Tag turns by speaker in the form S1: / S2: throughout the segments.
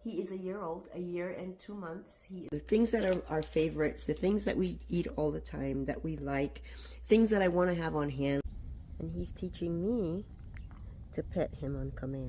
S1: He is a year old, a year and 2 months. The things that are our favorites, the things that we eat all the time, that we like, things that I want to have on hand. And he's teaching me to pet him on command.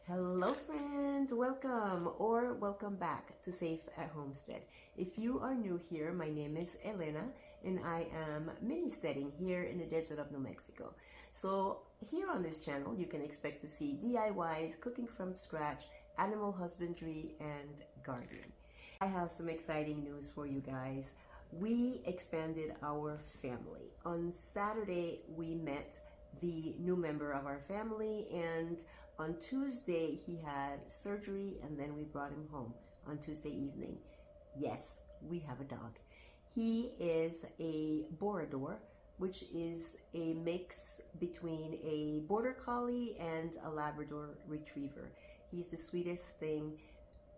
S1: Hello friend, welcome or welcome back to Safe at Homestead. If you are new here, my name is Elena and I am mini-steading here in the desert of New Mexico. So here on this channel you can expect to see DIYs, cooking from scratch, animal husbandry and gardening. I have some exciting news for you guys. We expanded our family. On Saturday we met the new member of our family, and on Tuesday he had surgery and then we brought him home on Tuesday evening. Yes, we have a dog. He is a Borador, which is a mix between a Border Collie and a Labrador Retriever. He's the sweetest thing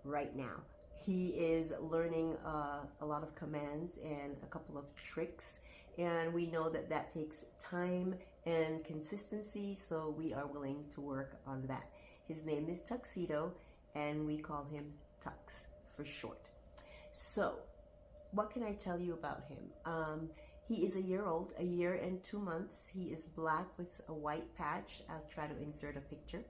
S1: right now. He is learning a lot of commands and a couple of tricks, and we know that that takes time and consistency, so we are willing to work on that. His name is Tuxedo and we call him Tux for short. So what can I tell you about him? He is a year old, a year and 2 months. He is black with a white patch. I'll try to insert a picture.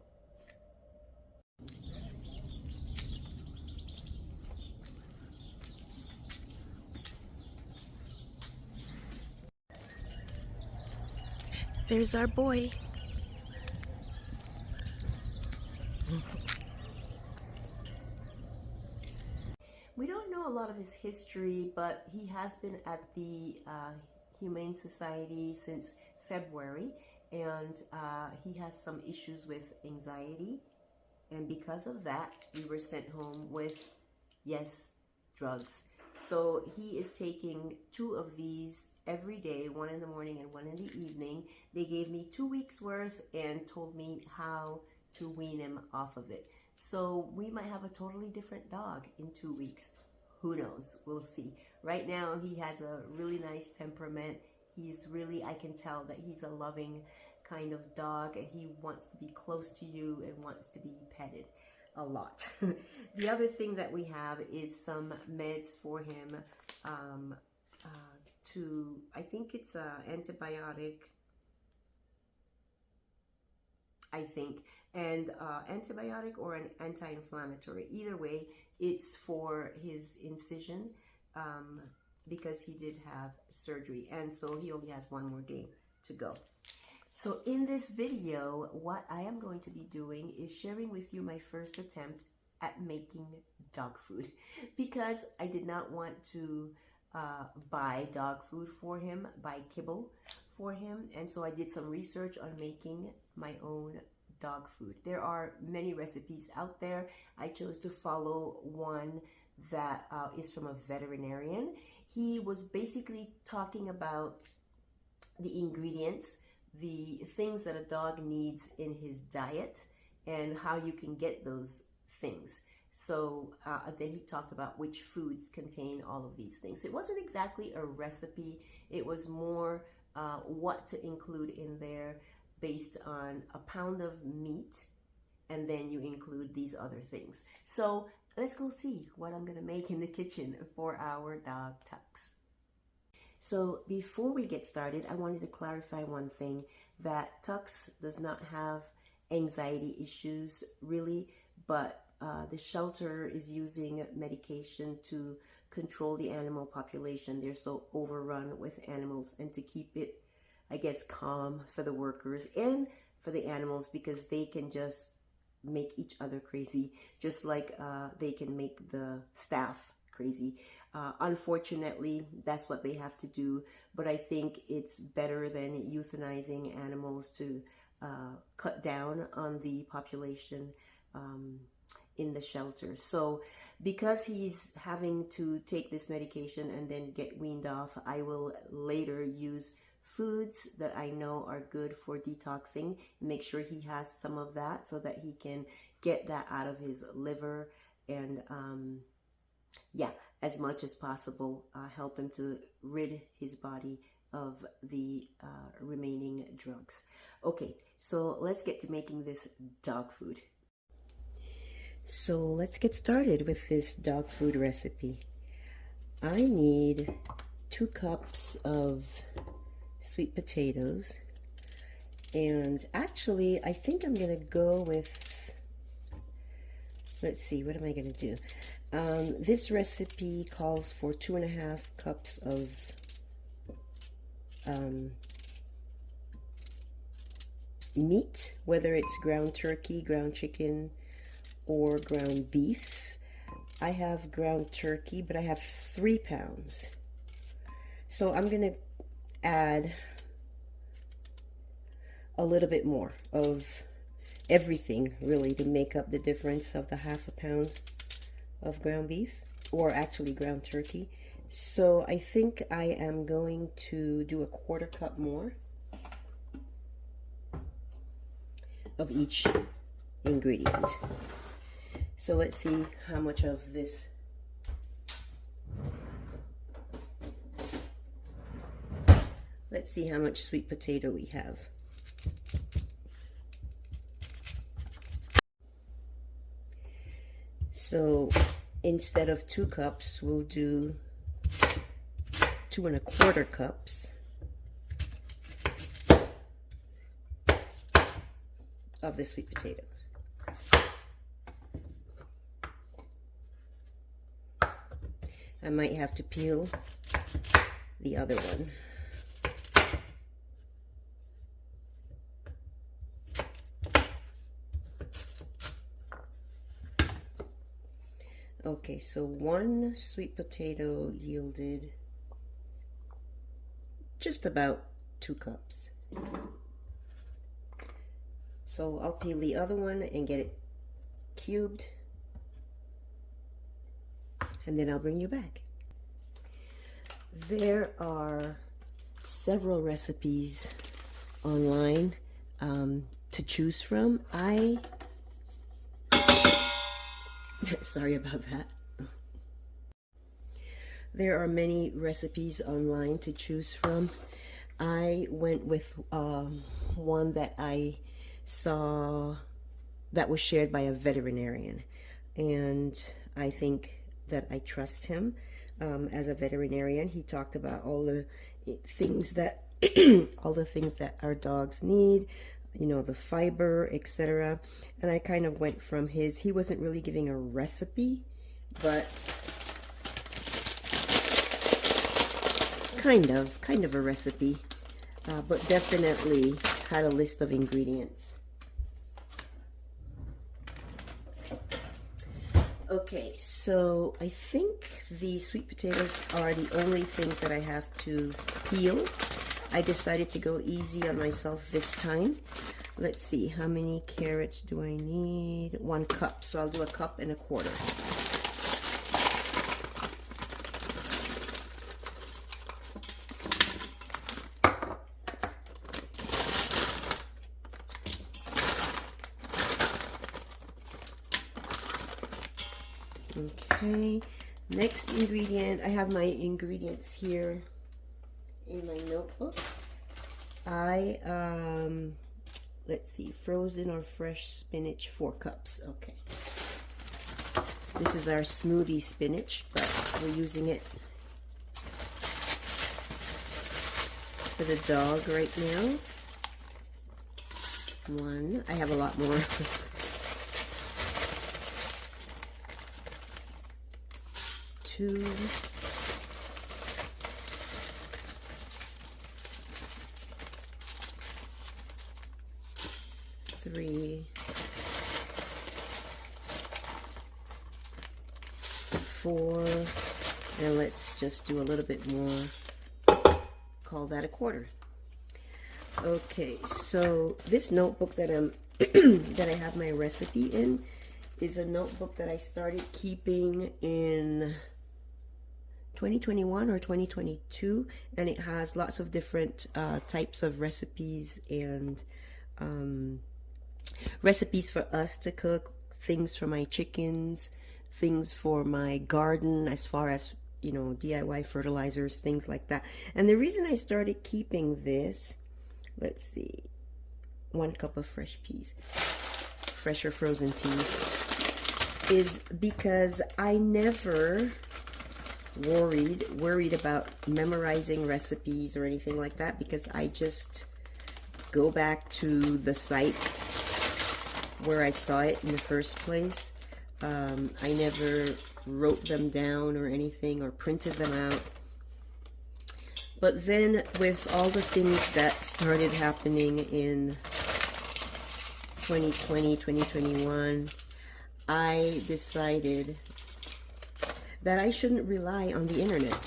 S1: There's our boy. We don't know a lot of his history, but he has been at the Humane Society since February, and he has some issues with anxiety, and because of that we were sent home with, yes, drugs. So he is taking 2 of these every day, 1 in the morning and 1 in the evening. They gave me 2 weeks worth and told me how to wean him off of it. So we might have a totally different dog in 2 weeks. Who knows? We'll see. Right now he has a really nice temperament. He's really, I can tell that he's a loving kind of dog, and he wants to be close to you and wants to be petted a lot. The other thing that we have is some meds for him to, I think it's a antibiotic, I think, and antibiotic or an anti-inflammatory. Either way, it's for his incision because he did have surgery, and so he only has 1 more day to go. So in this video, what I am going to be doing is sharing with you my first attempt at making dog food, because I did not want to buy dog food for him, buy kibble for him, and so I did some research on making my own dog food. There are many recipes out there. I chose to follow one that is from a veterinarian. He was basically talking about the ingredients, the things that a dog needs in his diet, and how you can get those things. So then he talked about which foods contain all of these things. It wasn't exactly a recipe. It was more what to include in there based on a pound of meat, and then you include these other things. So let's go see what I'm gonna make in the kitchen for our dog Tux. So before we get started, I wanted to clarify one thing, that Tux does not have anxiety issues really, but the shelter is using medication to control the animal population. They're so overrun with animals, and to keep it, I guess, calm for the workers and for the animals, because they can just make each other crazy, just like they can make the staff crazy. Unfortunately, that's what they have to do, but I think it's better than euthanizing animals to cut down on the population in the shelter. So because he's having to take this medication and then get weaned off, I will later use foods that I know are good for detoxing, make sure he has some of that so that he can get that out of his liver. And yeah, as much as possible, help him to rid his body of the remaining drugs. Okay, so let's get to making this dog food. So let's get started with this dog food recipe. I need 2 cups of sweet potatoes, and actually I think I'm gonna go with, let's see, what am I gonna do? This recipe calls for 2.5 cups of meat, whether it's ground turkey, ground chicken, or ground beef. I have ground turkey, but I have 3 pounds. So I'm gonna add a little bit more of everything, really, to make up the difference of the 1/2 pound of ground beef, or actually ground turkey. So I think I am going to do a 1/4 cup more of each ingredient. So let's see how much of this. Let's see how much sweet potato we have. So instead of 2 cups, we'll do 2¼ cups of the sweet potatoes. I might have to peel the other one. Okay, so 1 sweet potato yielded just about 2 cups. So I'll peel the other one and get it cubed, and then I'll bring you back. There are several recipes online to choose from. Sorry about that. There are many recipes online to choose from. I went with one that I saw that was shared by a veterinarian, and I think that I trust him as a veterinarian. He talked about all the things that all the things that our dogs need, you know, the fiber, etc. And I kind of went from his. He wasn't really giving a recipe, but kind of a recipe, but definitely had a list of ingredients. Okay, so I think the sweet potatoes are the only things that I have to peel. I decided to go easy on myself this time. Let's see, how many carrots do I need? 1 cup, so I'll do 1 1/4 cups. Okay, next ingredient, I have my ingredients here in my notebook. Let's see, frozen or fresh spinach, 4 cups. Okay, this is our smoothie spinach, but we're using it for the dog right now. 1, I have a lot more. 2, 3, 4, and let's just do a little bit more. Call that 1/4. Okay, so this notebook that that I have my recipe in is a notebook that I started keeping in 2021 or 2022, and it has lots of different types of recipes and recipes for us to cook, things for my chickens, things for my garden, as far as, you know, DIY fertilizers, things like that. And the reason I started keeping this, let's see, 1 cup of fresh peas, fresh or frozen peas, is because I never worried about memorizing recipes or anything like that, because I just go back to the site where I saw it in the first place. I never wrote them down or anything, or printed them out. But then with all the things that started happening in 2020, 2021, I decided that I shouldn't rely on the internet.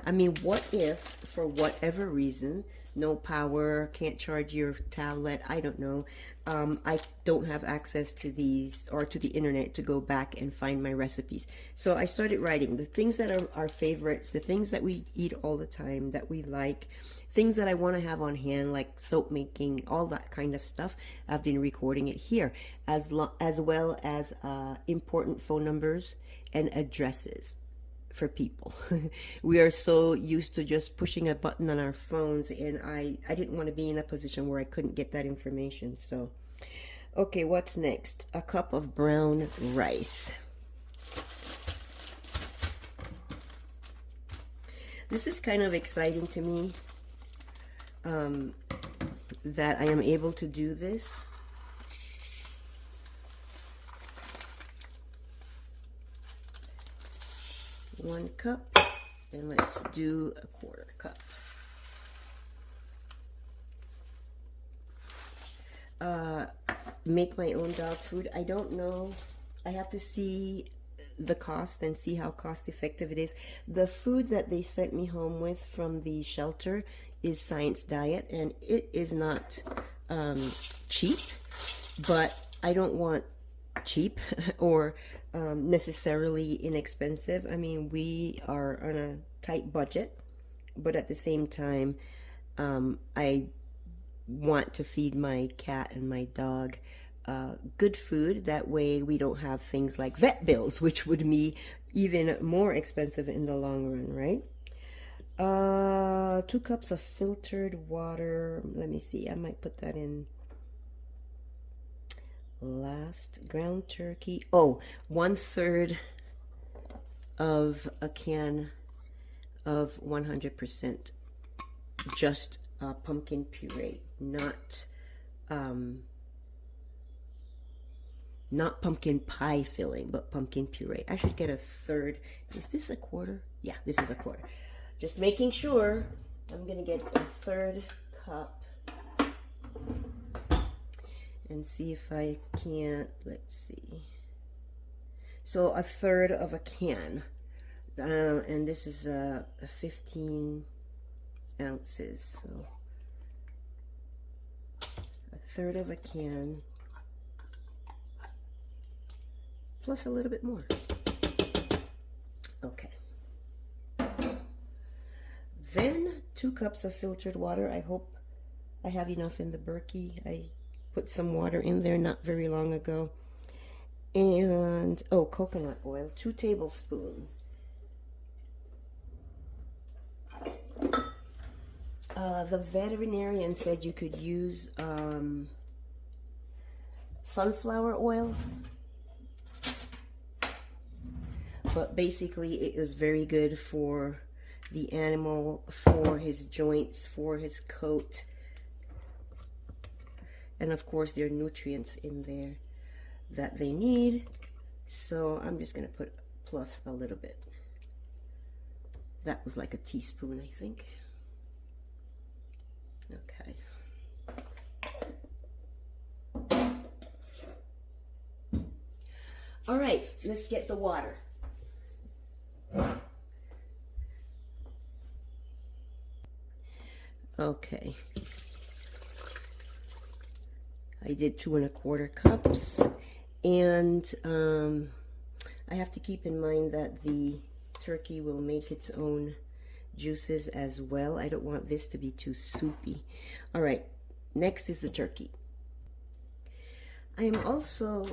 S1: I mean, what if, for whatever reason, no power, can't charge your tablet, I don't know, I don't have access to these, or to the internet, to go back and find my recipes. So I started writing the things that are our favorites, the things that we eat all the time, that we like, things that I want to have on hand, like soap making, all that kind of stuff. I've been recording it here, as well as important phone numbers and addresses for people. We are so used to just pushing a button on our phones, and I didn't want to be in a position where I couldn't get that information. So, okay, what's next? A cup of brown rice. This is kind of exciting to me, that I am able to do this. One cup, and let's do a 1/4 cup. Make my own dog food. I don't know. I have to see the cost and see how cost effective it is. The food that they sent me home with from the shelter is Science Diet, and it is not cheap, but I don't want cheap or necessarily inexpensive. I mean, we are on a tight budget, but at the same time, I want to feed my cat and my dog good food. That way we don't have things like vet bills, which would be even more expensive in the long run, right? 2 cups of filtered water. Let me see, I might put that in last. Ground turkey. Oh, 1/3 of a can of 100% just pumpkin puree, not pumpkin pie filling, but pumpkin puree. I should get 1/3. Is this a 1/4? Yeah, this is a 1/4. Just making sure. I'm gonna get 1/3 cup and see if I can't. Let's see. So 1/3 of a can, and this is a 15 ounces. So 1/3 of a can plus a little bit more. Okay. Then 2 cups of filtered water. I hope I have enough in the Berkey. I put some water in there not very long ago. And, oh, coconut oil, 2 tablespoons. The veterinarian said you could use sunflower oil, but basically it was very good for the animal, for his joints, for his coat, and of course there are nutrients in there that they need. So I'm just gonna put plus a little bit. That was like a teaspoon, I think. Okay. All right, let's get the water. Okay. I did 2 1/4 cups, and I have to keep in mind that the turkey will make its own juices as well. I don't want this to be too soupy. All right, next is the turkey. I am also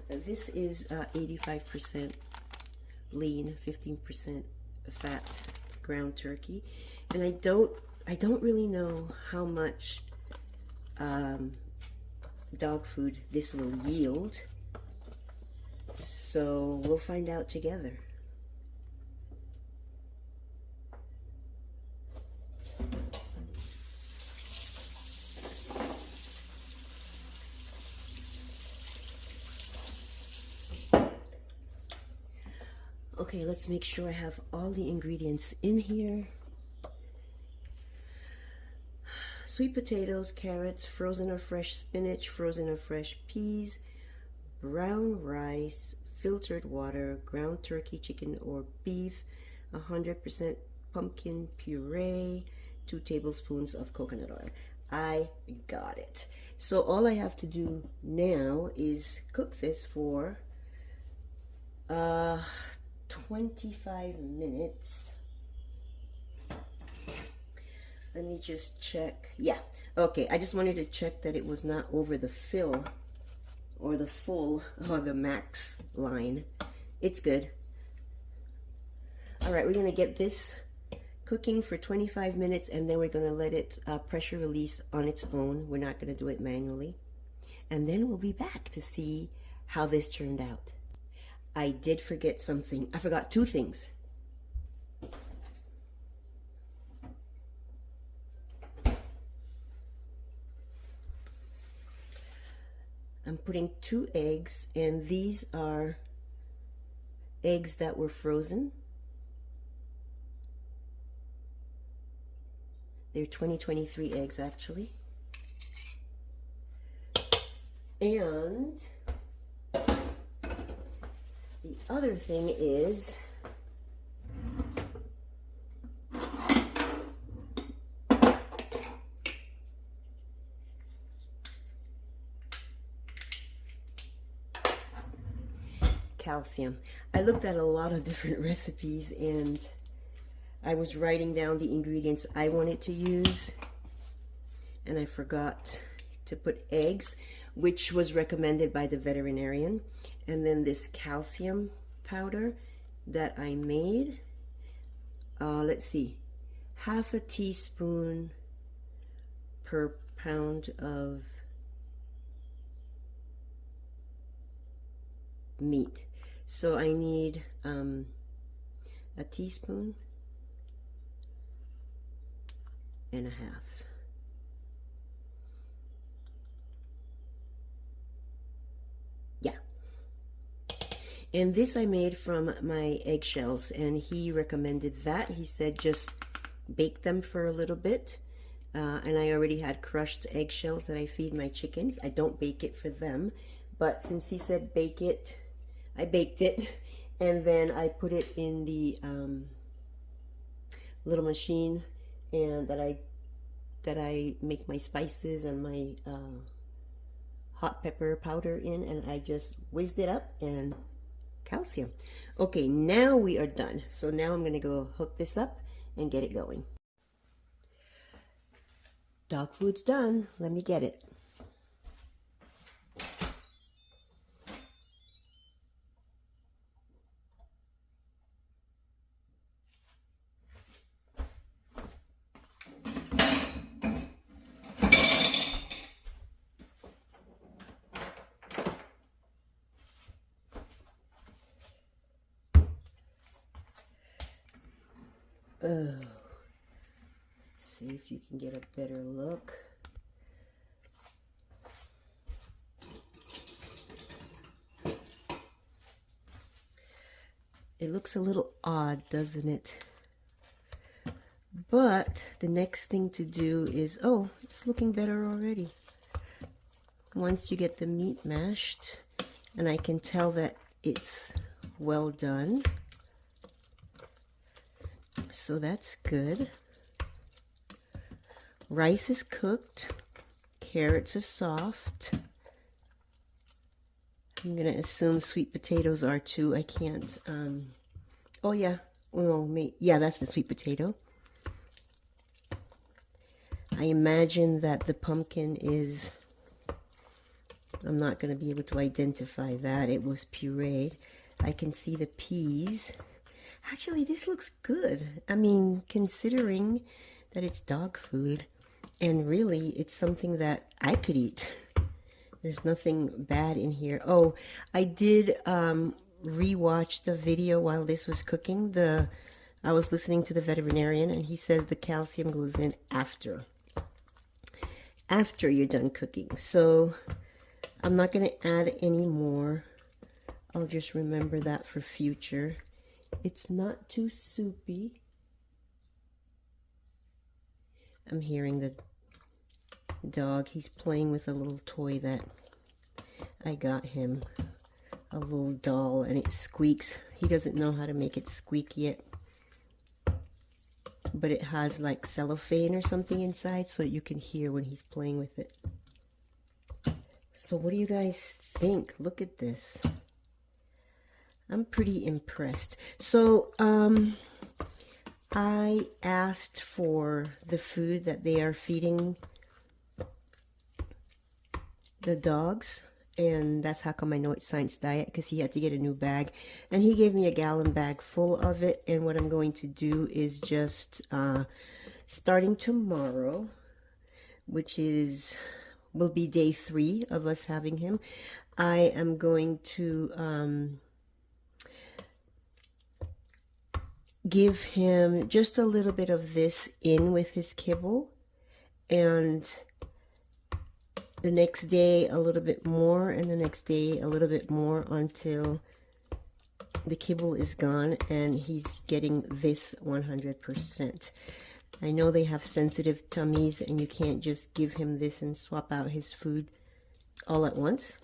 S1: This is 85% lean, 15% fat ground turkey, and I don't really know how much dog food this will yield, so we'll find out together. Okay, let's make sure I have all the ingredients in here. Sweet potatoes, carrots, frozen or fresh spinach, frozen or fresh peas, brown rice, filtered water, ground turkey, chicken or beef, 100% pumpkin puree, 2 tablespoons of coconut oil. I got it. So all I have to do now is cook this for 25 minutes. Let me just check. Yeah, okay. I just wanted to check that it was not over the fill or the full or the max line. It's good. All right, we're gonna get this cooking for 25 minutes, and then we're gonna let it pressure release on its own. We're not gonna do it manually. And then we'll be back to see how this turned out. I did forget something. I forgot 2 things. I'm putting 2 eggs, and these are eggs that were frozen. They're 2023 eggs, actually. And the other thing is calcium. I looked at a lot of different recipes, and I was writing down the ingredients I wanted to use, and I forgot to put eggs, which was recommended by the veterinarian. And then this calcium powder that I made, let's see, 1/2 teaspoon per pound of meat. So I need a teaspoon and a half. Yeah. And this I made from my eggshells, and he recommended that. He said just bake them for a little bit. And I already had crushed eggshells that I feed my chickens. I don't bake it for them, but since he said bake it, I baked it, and then I put it in the little machine, and that I make my spices and my hot pepper powder in, and I just whizzed it up, and calcium. Okay, now we are done. So now I'm gonna go hook this up and get it going. Dog food's done. Let me get it. Oh, let's see if you can get a better look. It looks a little odd, doesn't it? But the next thing to do is, oh, it's looking better already. Once you get the meat mashed, and I can tell that it's well done. So that's good. Rice is cooked. Carrots are soft. I'm gonna assume sweet potatoes are too. I can't. Oh yeah. Well, yeah, that's the sweet potato. I imagine that the pumpkin is I'm not going to be able to identify that. It was pureed. I can see the peas. Actually, this looks good. I mean, considering that it's dog food, and really it's something that I could eat. There's nothing bad in here. Oh, I did rewatch the video while this was cooking. I was listening to the veterinarian, and he says the calcium goes in after you're done cooking. So I'm not going to add any more. I'll just remember that for future. It's not too soupy. I'm hearing the dog. He's playing with a little toy that I got him. A little doll, and it squeaks. He doesn't know how to make it squeak yet. But it has like cellophane or something inside so you can hear when he's playing with it. So what do you guys think? Look at this. I'm pretty impressed. So I asked for the food that they are feeding the dogs, and that's how come I know it's Science Diet, because he had to get a new bag, and he gave me a gallon bag full of it. And what I'm going to do is just starting tomorrow, which will be day 3 of us having him, I am going to give him just a little bit of this in with his kibble, and the next day a little bit more, and the next day a little bit more, until the kibble is gone and he's getting this 100%. I know they have sensitive tummies and you can't just give him this and swap out his food all at once.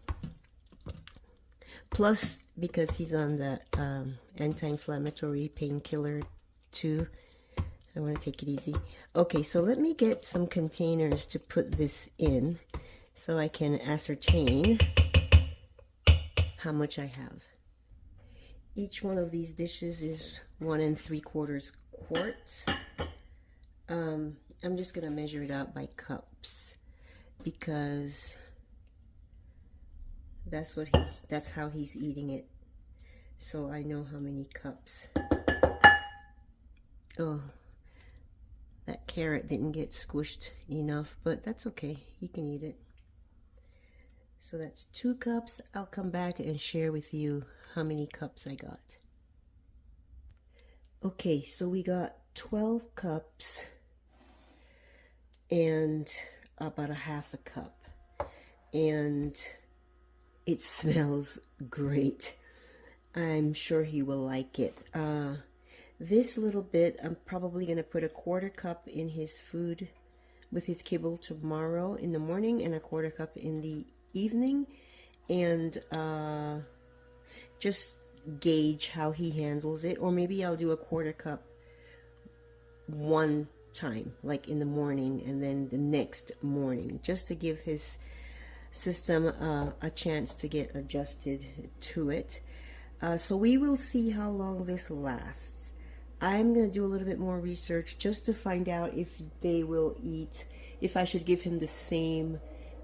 S1: Plus, because he's on the anti-inflammatory painkiller too, I want to take it easy. Okay, so let me get some containers to put this in so I can ascertain how much I have. Each one of these dishes is 1 3/4 quarts. I'm just gonna measure it out by cups, because that's how he's eating it. So I know how many cups. Oh, that carrot didn't get squished enough, but that's okay. He can eat it. So that's 2 cups. I'll come back and share with you how many cups I got. Okay, so we got 12 cups and about a half a cup. And it smells great. I'm sure he will like it. This little bit, I'm probably going to put a 1/4 cup in his food with his kibble tomorrow in the morning, and a 1/4 cup in the evening, and just gauge how he handles it. Or maybe I'll do a 1/4 cup one time, like in the morning, and then the next morning, just to give his system a chance to get adjusted to it. So we will see how long this lasts. I'm going to do a little bit more research just to find out if they will eat, if I should give him the same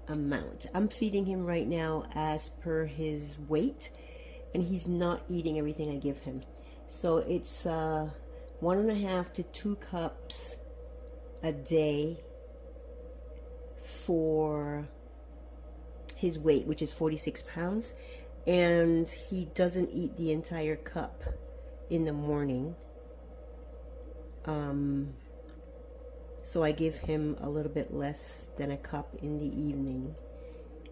S1: amount. I'm feeding him right now as per his weight, and he's not eating everything I give him. So it's 1.5 to 2 cups a day for his weight, which is 46 pounds, and he doesn't eat the entire cup in the morning. So I give him a little bit less than a cup in the evening,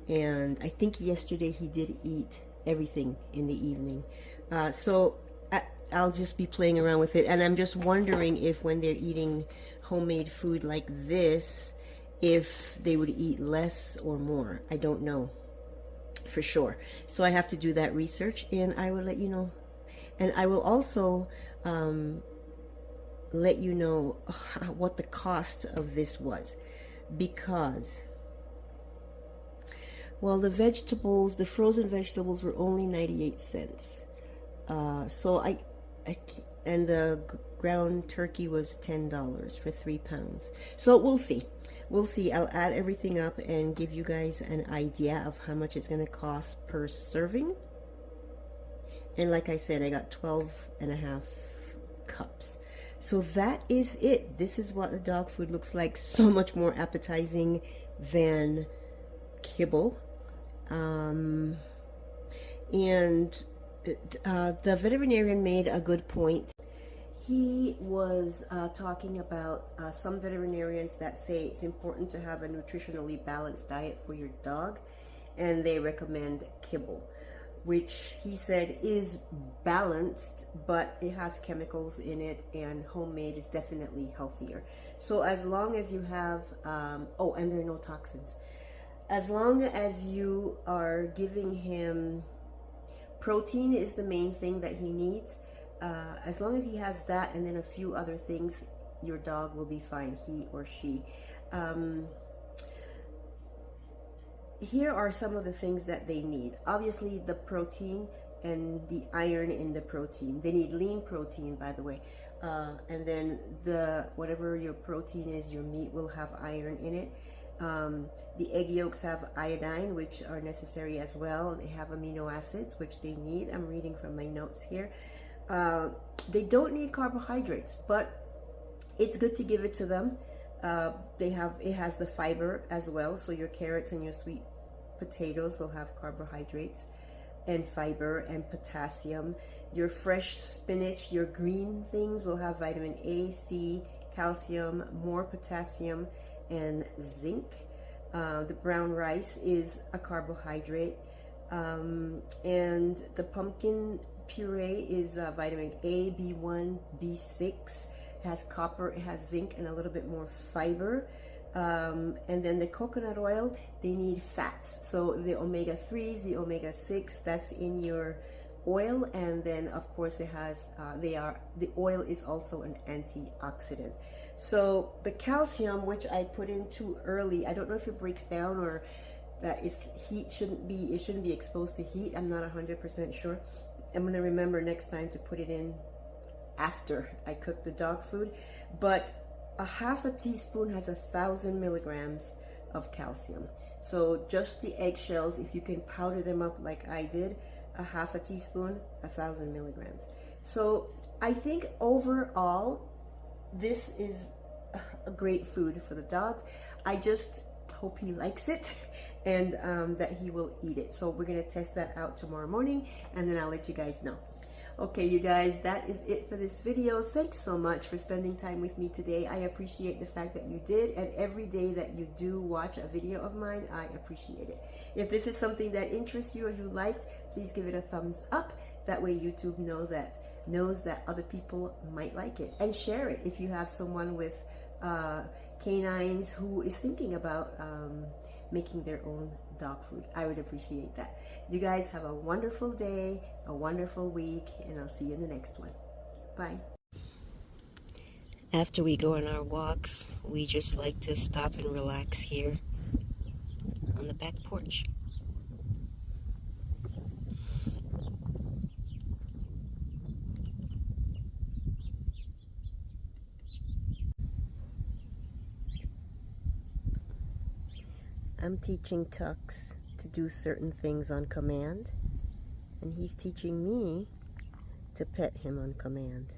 S1: and I think yesterday he did eat everything in the evening. So I'll just be playing around with it, and I'm just wondering if when they're eating homemade food like this, if they would eat less or more. I don't know for sure. So I have to do that research, and I will let you know. And I will also let you know what the cost of this was, because, well, the vegetables, the frozen vegetables, were only 98 cents. So I and the ground turkey was $10 for 3 pounds. So we'll see. We'll see. I'll add everything up and give you guys an idea of how much it's going to cost per serving. And like I said, I got 12.5 cups. So that is it. This is what the dog food looks like. So much more appetizing than kibble. And the veterinarian made a good point. He was talking about some veterinarians that say it's important to have a nutritionally balanced diet for your dog, and they recommend kibble, which he said is balanced, but it has chemicals in it, and homemade is definitely healthier. So as long as you have, oh, and there are no toxins. As long as you are giving him protein is the main thing that he needs. As long as he has that and then a few other things, your dog will be fine, he or she. Here are some of the things that they need. Obviously, the protein and the iron in the protein. They need lean protein, by the way. And then whatever your protein is, your meat will have iron in it. The egg yolks have iodine, which are necessary as well. They have amino acids, which they need. I'm reading from my notes here. They don't need carbohydrates, but it's good to give it to them. It has the fiber as well, so your carrots and your sweet potatoes will have carbohydrates and fiber and potassium. Your fresh spinach, your green things will have vitamin A, C, calcium, more potassium, and zinc. The brown rice is a carbohydrate, and the pumpkin puree is vitamin A, B1, B6. It has copper, it has zinc, and a little bit more fiber. And then the coconut oil, they need fats. So the omega-3s, the omega-6, that's in your oil. And then of course it has, the oil is also an antioxidant. So the calcium, which I put in too early, I don't know if it breaks down or that it shouldn't be exposed to heat. I'm not 100% sure. I'm gonna remember next time to put it in after I cook the dog food. But a half a teaspoon has 1,000 milligrams of calcium. So just the eggshells, if you can powder them up like I did, a half a teaspoon, 1,000 milligrams. So I think overall, this is a great food for the dogs. I just hope he likes it and that he will eat it. So we're gonna test that out tomorrow morning, and then I'll let you guys know. Okay, you guys, that is it for this video. Thanks so much for spending time with me today. I appreciate the fact that you did, and every day that you do watch a video of mine, I appreciate it. If this is something that interests you or you liked, please give it a thumbs up. That way YouTube knows that other people might like it. And share it if you have someone with canines who is thinking about making their own dog food. I would appreciate that. You guys have a wonderful day, a wonderful week, and I'll see you in the next one. Bye. After we go on our walks, we just like to stop and relax here on the back porch. I'm teaching Tux to do certain things on command, and he's teaching me to pet him on command.